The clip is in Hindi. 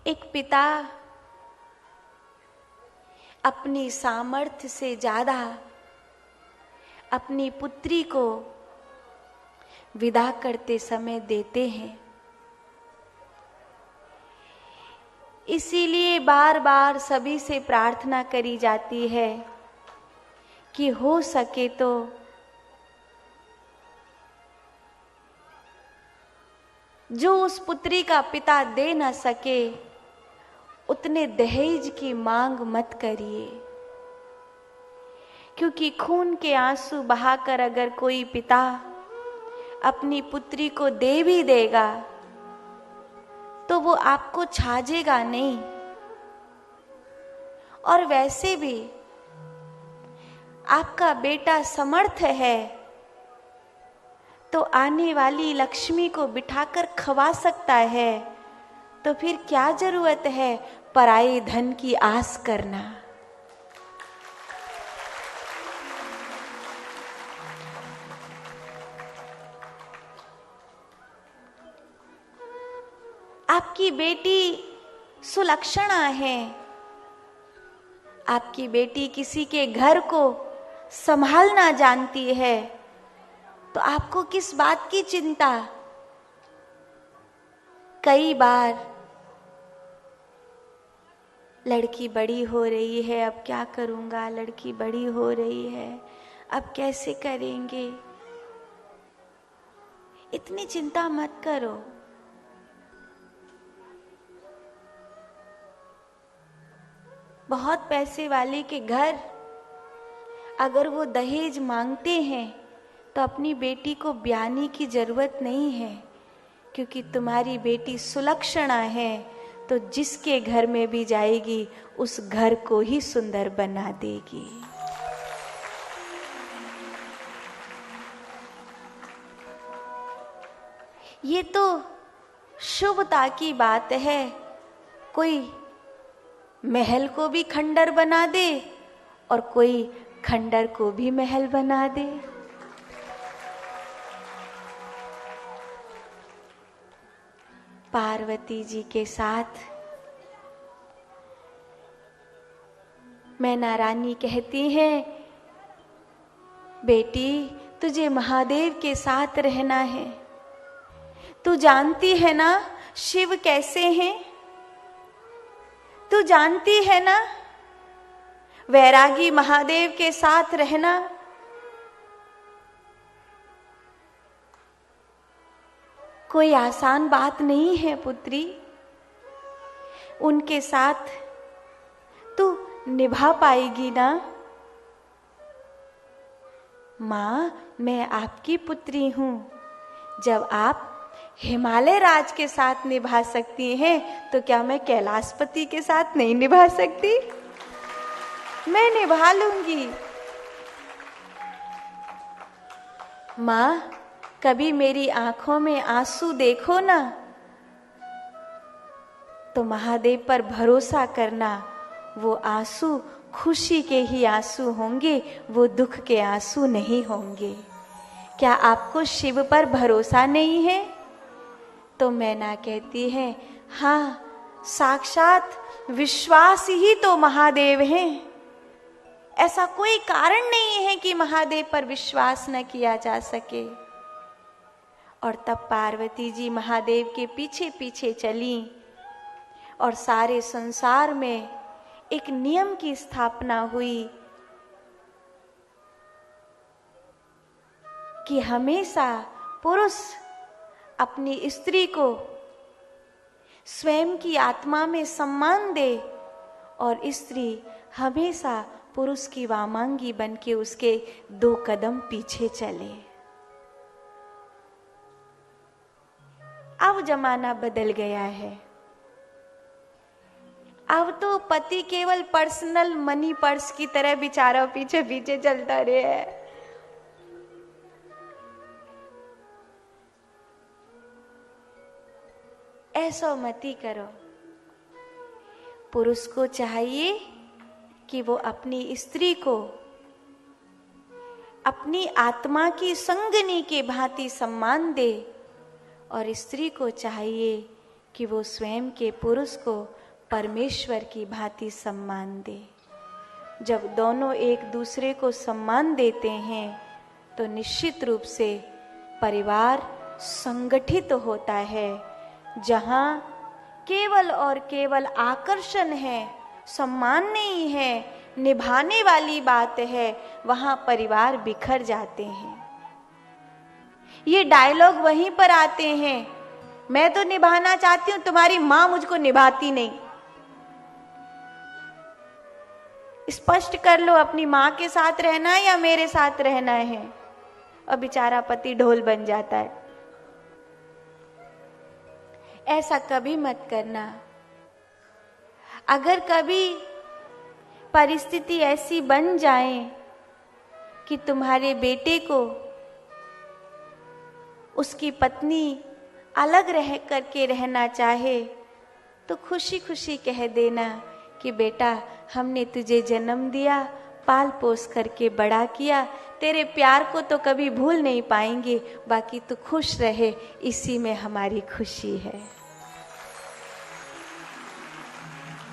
एक पिता अपनी सामर्थ्य से ज्यादा अपनी पुत्री को विदा करते समय देते हैं। इसीलिए बार बार सभी से प्रार्थना करी जाती है कि हो सके तो जो उस पुत्री का पिता दे न सके उतने दहेज की मांग मत करिए, क्योंकि खून के आंसू बहाकर अगर कोई पिता अपनी पुत्री को दे भी देगा तो वो आपको छाजेगा नहीं। और वैसे भी आपका बेटा समर्थ है तो आने वाली लक्ष्मी को बिठाकर खवा सकता है, तो फिर क्या जरूरत है पराये धन की आस करना। आपकी बेटी सुलक्षणा है, आपकी बेटी किसी के घर को संभालना जानती है, तो आपको किस बात की चिंता। कई बार लड़की बड़ी हो रही है, अब क्या करूंगा, लड़की बड़ी हो रही है, अब कैसे करेंगे। इतनी चिंता मत करो। बहुत पैसे वाले के घर अगर वो दहेज मांगते हैं तो अपनी बेटी को ब्याने की जरूरत नहीं है, क्योंकि तुम्हारी बेटी सुलक्षणा है तो जिसके घर में भी जाएगी उस घर को ही सुंदर बना देगी। ये तो शुभता की बात है। कोई महल को भी खंडर बना दे और कोई खंडर को भी महल बना दे। पार्वती जी के साथ मैना रानी कहती हैं, बेटी तुझे महादेव के साथ रहना है। तू जानती है ना शिव कैसे हैं? तू जानती है ना वैरागी महादेव के साथ रहना कोई आसान बात नहीं है पुत्री। उनके साथ तू निभा पाएगी ना? मां, मैं आपकी पुत्री हूं। जब आप हिमालय राज के साथ निभा सकती हैं तो क्या मैं कैलाशपति के साथ नहीं निभा सकती? मैं निभा लूंगी। मां, कभी मेरी आंखों में आंसू देखो ना तो महादेव पर भरोसा करना, वो आंसू खुशी के ही आंसू होंगे, वो दुख के आंसू नहीं होंगे। क्या आपको शिव पर भरोसा नहीं है? तो मैना कहती है, हाँ, साक्षात विश्वास ही तो महादेव हैं। ऐसा कोई कारण नहीं है कि महादेव पर विश्वास न किया जा सके। और तब पार्वती जी महादेव के पीछे पीछे चली और सारे संसार में एक नियम की स्थापना हुई कि हमेशा पुरुष अपनी स्त्री को स्वयं की आत्मा में सम्मान दे और स्त्री हमेशा पुरुष की वामांगी बनके उसके 2 कदम पीछे चले। अब जमाना बदल गया है। अब तो पति केवल पर्सनल मनी पर्स की तरह बेचारा पीछे पीछे चलता रहे है। ऐसा मती करो। पुरुष को चाहिए कि वो अपनी स्त्री को अपनी आत्मा की संगनी के भांति सम्मान दे और स्त्री को चाहिए कि वो स्वयं के पुरुष को परमेश्वर की भांति सम्मान दे। जब दोनों एक दूसरे को सम्मान देते हैं तो निश्चित रूप से परिवार संगठित होता है। जहाँ केवल और केवल आकर्षण है, सम्मान नहीं है, निभाने वाली बात है, वहाँ परिवार बिखर जाते हैं। ये डायलॉग वहीं पर आते हैं, मैं तो निभाना चाहती हूँ, तुम्हारी माँ मुझको निभाती नहीं। स्पष्ट कर लो, अपनी माँ के साथ रहना है या मेरे साथ रहना है। और बेचारा पति ढोल बन जाता है। ऐसा कभी मत करना। अगर कभी परिस्थिति ऐसी बन जाए कि तुम्हारे बेटे को उसकी पत्नी अलग रह करके रहना चाहे, तो खुशी खुशी कह देना कि बेटा, हमने तुझे जन्म दिया, पाल पोस करके बड़ा किया, तेरे प्यार को तो कभी भूल नहीं पाएंगे, बाकी तू खुश रहे, इसी में हमारी खुशी है।